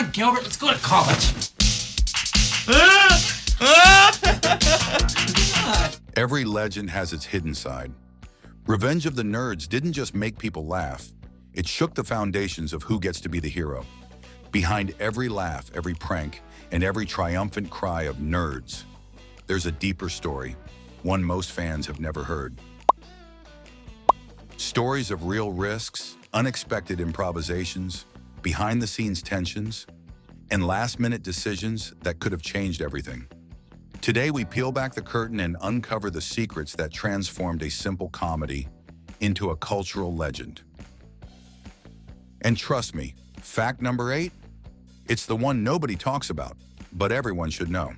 on, Gilbert, let's go to college. Every legend has its hidden side. Revenge of the Nerds didn't just make people laugh, it shook the foundations of who gets to be the hero. Behind every laugh, every prank, and every triumphant cry of nerds, there's a deeper story, one most fans have never heard. Stories of real risks, unexpected improvisations, behind-the-scenes tensions, and last-minute decisions that could have changed everything. Today, we peel back the curtain and uncover the secrets that transformed a simple comedy into a cultural legend. And trust me, fact number 8, it's the one nobody talks about, but everyone should know.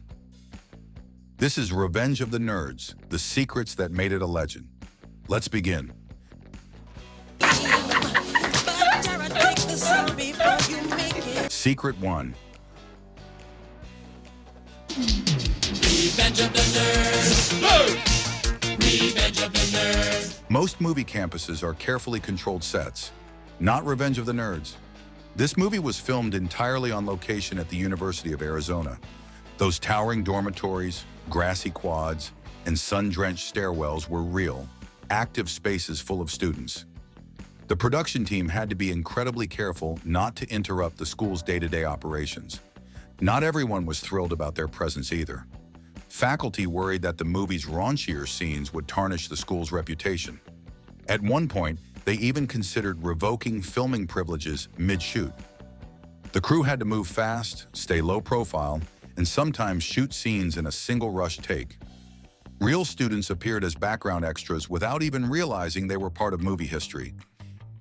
This is Revenge of the Nerds, the secrets that made it a legend. Let's begin. Secret 1. Revenge of the Nerds! Revenge of the Nerds! Most movie campuses are carefully controlled sets, not Revenge of the Nerds. This movie was filmed entirely on location at the University of Arizona. Those towering dormitories, grassy quads, and sun-drenched stairwells were real, active spaces full of students. The production team had to be incredibly careful not to interrupt the school's day-to-day operations. Not everyone was thrilled about their presence either. Faculty worried that the movie's raunchier scenes would tarnish the school's reputation. At one point, they even considered revoking filming privileges mid-shoot. The crew had to move fast, stay low profile, and sometimes shoot scenes in a single rush take. Real students appeared as background extras without even realizing they were part of movie history.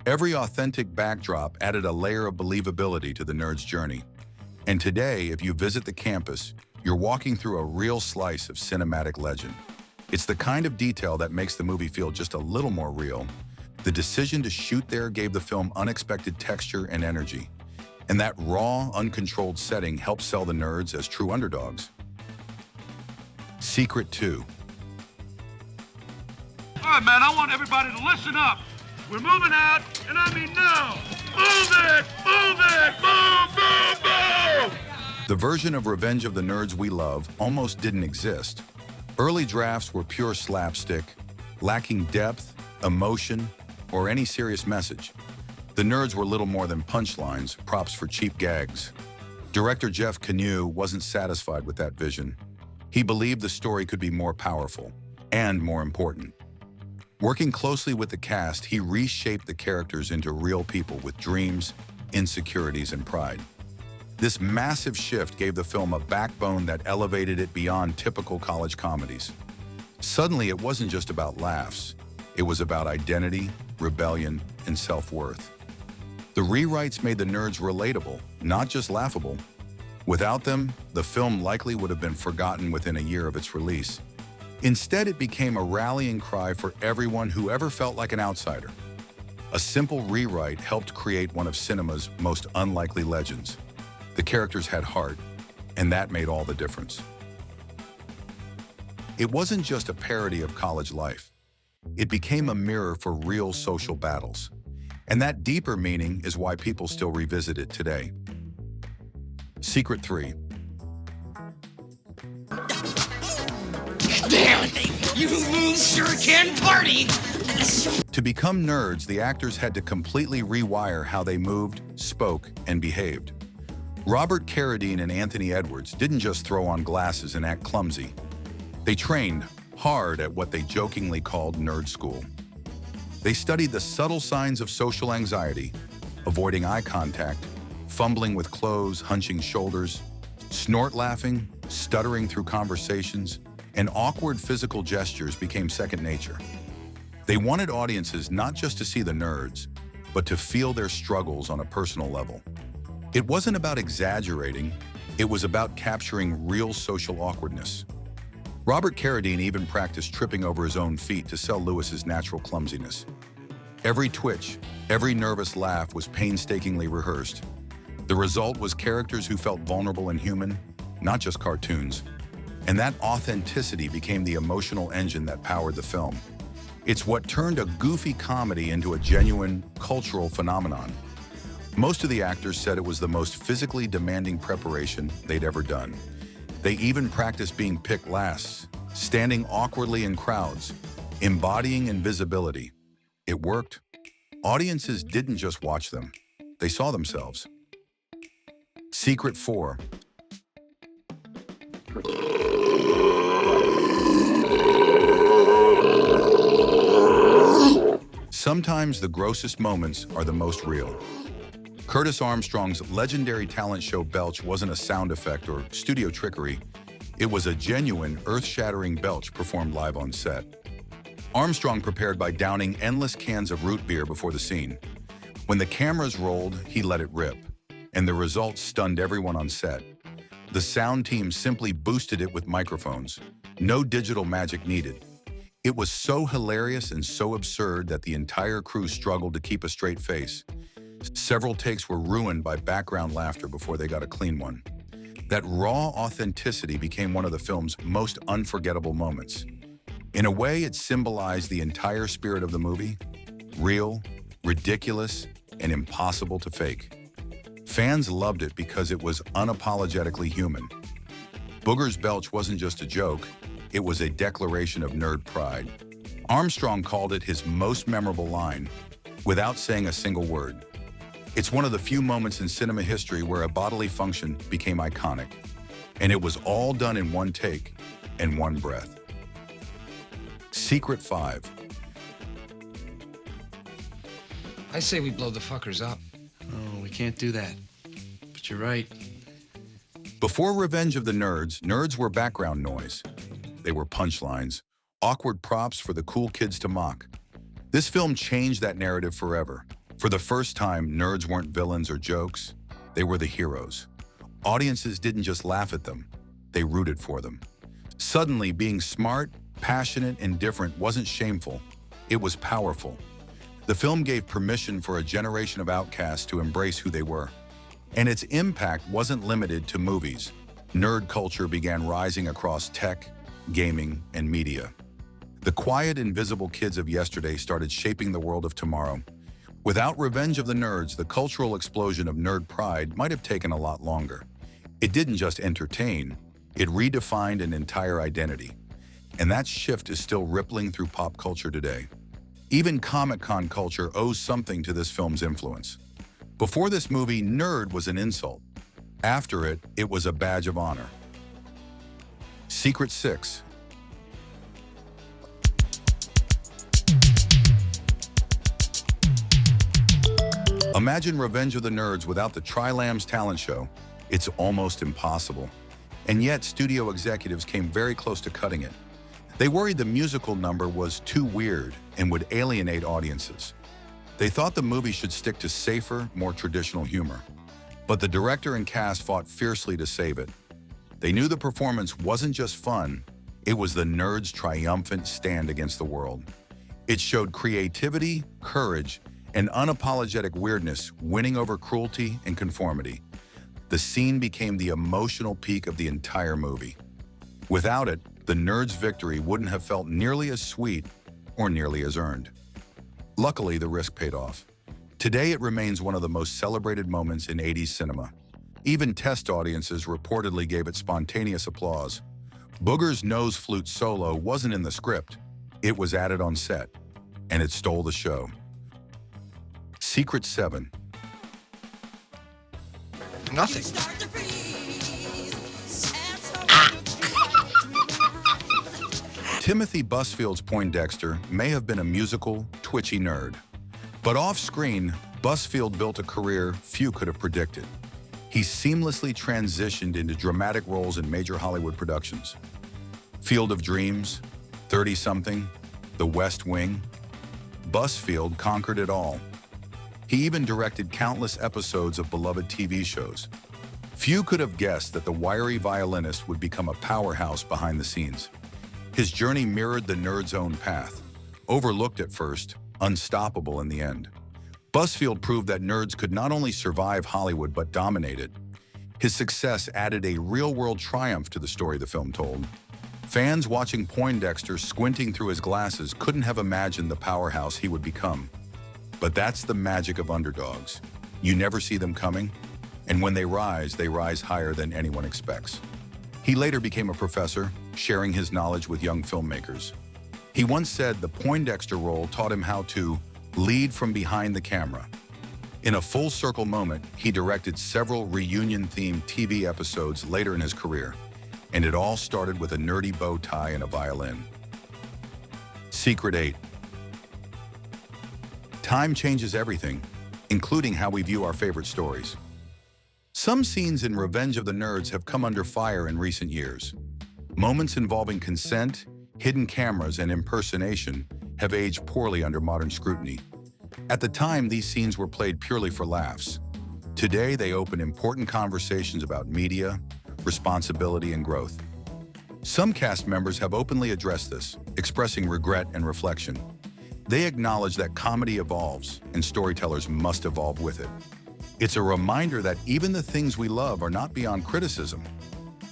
Every authentic backdrop added a layer of believability to the nerds' journey. And today, if you visit the campus, you're walking through a real slice of cinematic legend. It's the kind of detail that makes the movie feel just a little more real. The decision to shoot there gave the film unexpected texture and energy. And that raw, uncontrolled setting helped sell the nerds as true underdogs. Secret 2. All right, man, I want everybody to listen up. We're moving out, and I mean now. Move it! Move it! Move, move, move! The version of Revenge of the Nerds we love almost didn't exist. Early drafts were pure slapstick, lacking depth, emotion, or any serious message. The nerds were little more than punchlines, props for cheap gags. Director Jeff Canu wasn't satisfied with that vision. He believed the story could be more powerful and more important. Working closely with the cast, he reshaped the characters into real people with dreams, insecurities, and pride. This massive shift gave the film a backbone that elevated it beyond typical college comedies. Suddenly, it wasn't just about laughs. It was about identity, rebellion, and self-worth. The rewrites made the nerds relatable, not just laughable. Without them, the film likely would have been forgotten within a year of its release. Instead, it became a rallying cry for everyone who ever felt like an outsider. A simple rewrite helped create one of cinema's most unlikely legends. The characters had heart, and that made all the difference. It wasn't just a parody of college life. It became a mirror for real social battles. And that deeper meaning is why people still revisit it today. Secret 3. Damn it! You sure can party! To become nerds, the actors had to completely rewire how they moved, spoke, and behaved. Robert Carradine and Anthony Edwards didn't just throw on glasses and act clumsy. They trained hard at what they jokingly called nerd school. They studied the subtle signs of social anxiety, avoiding eye contact, fumbling with clothes, hunching shoulders, snort laughing, stuttering through conversations, and awkward physical gestures became second nature. They wanted audiences not just to see the nerds, but to feel their struggles on a personal level. It wasn't about exaggerating, it was about capturing real social awkwardness. Robert Carradine even practiced tripping over his own feet to sell Lewis's natural clumsiness. Every twitch, every nervous laugh was painstakingly rehearsed. The result was characters who felt vulnerable and human, not just cartoons. And that authenticity became the emotional engine that powered the film. It's what turned a goofy comedy into a genuine cultural phenomenon. Most of the actors said it was the most physically demanding preparation they'd ever done. They even practiced being picked last, standing awkwardly in crowds, embodying invisibility. It worked. Audiences didn't just watch them, they saw themselves. Secret 4. Sometimes the grossest moments are the most real. Curtis Armstrong's legendary talent show Belch wasn't a sound effect or studio trickery. It was a genuine, earth-shattering belch performed live on set. Armstrong prepared by downing endless cans of root beer before the scene. When the cameras rolled, he let it rip, and the result stunned everyone on set. The sound team simply boosted it with microphones. No digital magic needed. It was so hilarious and so absurd that the entire crew struggled to keep a straight face. Several takes were ruined by background laughter before they got a clean one. That raw authenticity became one of the film's most unforgettable moments. In a way, it symbolized the entire spirit of the movie: real, ridiculous, and impossible to fake. Fans loved it because it was unapologetically human. Booger's belch wasn't just a joke, it was a declaration of nerd pride. Armstrong called it his most memorable line, without saying a single word. It's one of the few moments in cinema history where a bodily function became iconic, and it was all done in one take and one breath. Secret 5. I say we blow the fuckers up. Oh, we can't do that. But you're right. Before Revenge of the Nerds, nerds were background noise. They were punchlines, awkward props for the cool kids to mock. This film changed that narrative forever. For the first time, nerds weren't villains or jokes. They were the heroes. Audiences didn't just laugh at them, they rooted for them. Suddenly, being smart, passionate, and different wasn't shameful. It was powerful. The film gave permission for a generation of outcasts to embrace who they were. And its impact wasn't limited to movies. Nerd culture began rising across tech, gaming, and media. The quiet, invisible kids of yesterday started shaping the world of tomorrow. Without Revenge of the Nerds, the cultural explosion of nerd pride might have taken a lot longer. It didn't just entertain, it redefined an entire identity. And that shift is still rippling through pop culture today. Even Comic-Con culture owes something to this film's influence. Before this movie, nerd was an insult. After it, it was a badge of honor. Secret 6. Imagine Revenge of the Nerds without the Triams talent show. It's almost impossible. And yet, studio executives came very close to cutting it. They worried the musical number was too weird and would alienate audiences. They thought the movie should stick to safer, more traditional humor. But the director and cast fought fiercely to save it. They knew the performance wasn't just fun, it was the nerds' triumphant stand against the world. It showed creativity, courage, and unapologetic weirdness winning over cruelty and conformity. The scene became the emotional peak of the entire movie. Without it, the nerds' victory wouldn't have felt nearly as sweet or nearly as earned. Luckily, the risk paid off. Today, it remains one of the most celebrated moments in 80s cinema. Even test audiences reportedly gave it spontaneous applause. Booger's nose flute solo wasn't in the script. It was added on set, and it stole the show. Secret 7. Nothing. Timothy Busfield's Poindexter may have been a musical, twitchy nerd. But off-screen, Busfield built a career few could have predicted. He seamlessly transitioned into dramatic roles in major Hollywood productions. Field of Dreams, 30-something, The West Wing. Busfield conquered it all. He even directed countless episodes of beloved TV shows. Few could have guessed that the wiry violinist would become a powerhouse behind the scenes. His journey mirrored the nerd's own path. Overlooked at first, unstoppable in the end. Busfield proved that nerds could not only survive Hollywood but dominate it. His success added a real-world triumph to the story the film told. Fans watching Poindexter squinting through his glasses couldn't have imagined the powerhouse he would become. But that's the magic of underdogs. You never see them coming, and when they rise higher than anyone expects. He later became a professor, sharing his knowledge with young filmmakers. He once said the Poindexter role taught him how to lead from behind the camera. In a full-circle moment, he directed several reunion-themed TV episodes later in his career, and it all started with a nerdy bow tie and a violin. Secret 8. Time changes everything, including how we view our favorite stories. Some scenes in Revenge of the Nerds have come under fire in recent years. Moments involving consent, hidden cameras, and impersonation have aged poorly under modern scrutiny. At the time, these scenes were played purely for laughs. Today, they open important conversations about media, responsibility, and growth. Some cast members have openly addressed this, expressing regret and reflection. They acknowledge that comedy evolves, and storytellers must evolve with it. It's a reminder that even the things we love are not beyond criticism.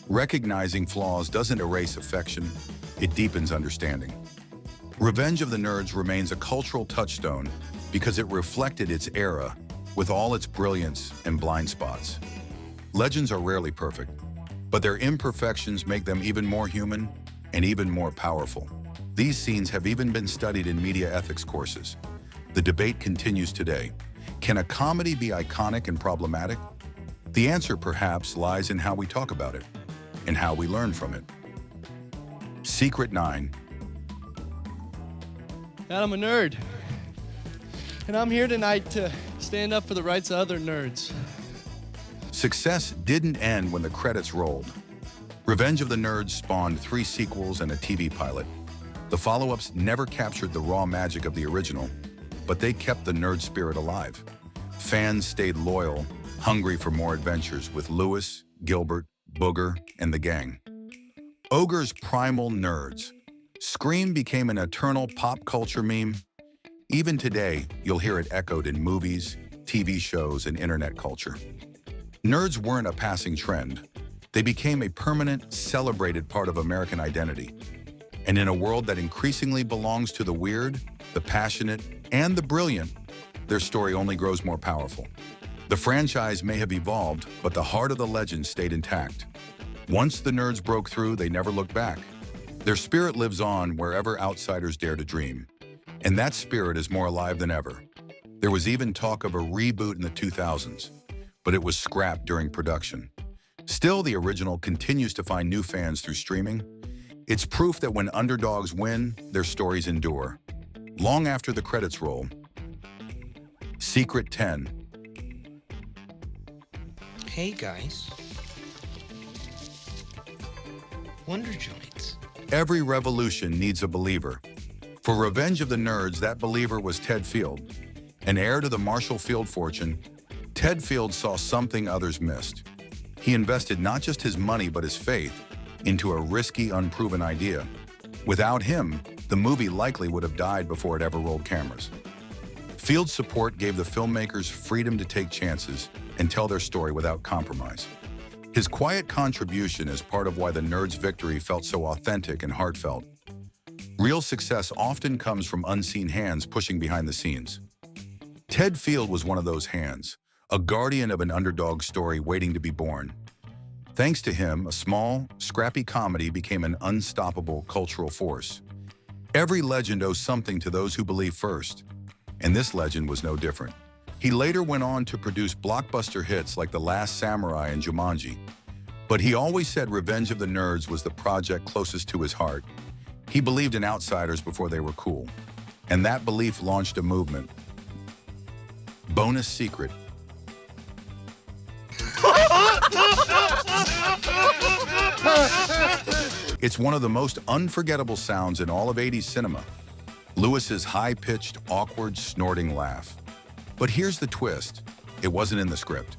Recognizing flaws doesn't erase affection, it deepens understanding. Revenge of the Nerds remains a cultural touchstone because it reflected its era with all its brilliance and blind spots. Legends are rarely perfect, but their imperfections make them even more human and even more powerful. These scenes have even been studied in media ethics courses. The debate continues today. Can a comedy be iconic and problematic? The answer perhaps lies in how we talk about it and how we learn from it. Secret 9. Dad, I'm a nerd. And I'm here tonight to stand up for the rights of other nerds. Success didn't end when the credits rolled. Revenge of the Nerds spawned 3 sequels and a TV pilot. The follow-ups never captured the raw magic of the original, but they kept the nerd spirit alive. Fans stayed loyal, hungry for more adventures with Lewis, Gilbert, Booger, and the gang. Ogre's primal nerds. Scream became an eternal pop culture meme. Even today, you'll hear it echoed in movies, TV shows, and internet culture. Nerds weren't a passing trend. They became a permanent, celebrated part of American identity. And in a world that increasingly belongs to the weird, the passionate, and the brilliant, their story only grows more powerful. The franchise may have evolved, but the heart of the legend stayed intact. Once the nerds broke through, they never looked back. Their spirit lives on wherever outsiders dare to dream. And that spirit is more alive than ever. There was even talk of a reboot in the 2000s, but it was scrapped during production. Still, the original continues to find new fans through streaming. It's proof that when underdogs win, their stories endure. Long after the credits roll. Secret 10. Hey, guys. Wonder Joints. Every revolution needs a believer. For Revenge of the Nerds, that believer was Ted Field. An heir to the Marshall Field fortune, Ted Field saw something others missed. He invested not just his money but his faith into a risky, unproven idea. Without him, the movie likely would have died before it ever rolled cameras. Field's support gave the filmmakers freedom to take chances and tell their story without compromise. His quiet contribution is part of why the Nerds' victory felt so authentic and heartfelt. Real success often comes from unseen hands pushing behind the scenes. Ted Field was one of those hands, a guardian of an underdog story waiting to be born. Thanks to him, a small, scrappy comedy became an unstoppable cultural force. Every legend owes something to those who believe first, and this legend was no different. He later went on to produce blockbuster hits like The Last Samurai and Jumanji, but he always said Revenge of the Nerds was the project closest to his heart. He believed in outsiders before they were cool, and that belief launched a movement. Bonus secret. It's one of the most unforgettable sounds in all of 80s cinema. Lewis's high-pitched, awkward, snorting laugh. But here's the twist. It wasn't in the script.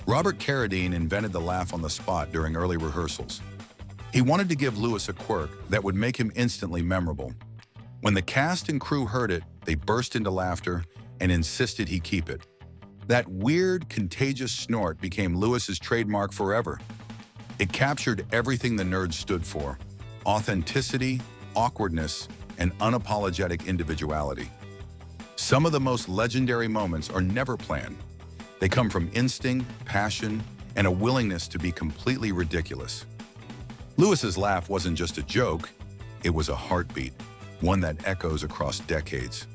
Robert Carradine invented the laugh on the spot during early rehearsals. He wanted to give Lewis a quirk that would make him instantly memorable. When the cast and crew heard it, they burst into laughter and insisted he keep it. That weird, contagious snort became Lewis's trademark forever. It captured everything the Nerds stood for: authenticity, awkwardness, and unapologetic individuality. Some of the most legendary moments are never planned. They come from instinct, passion, and a willingness to be completely ridiculous. Lewis's laugh wasn't just a joke, it was a heartbeat, one that echoes across decades.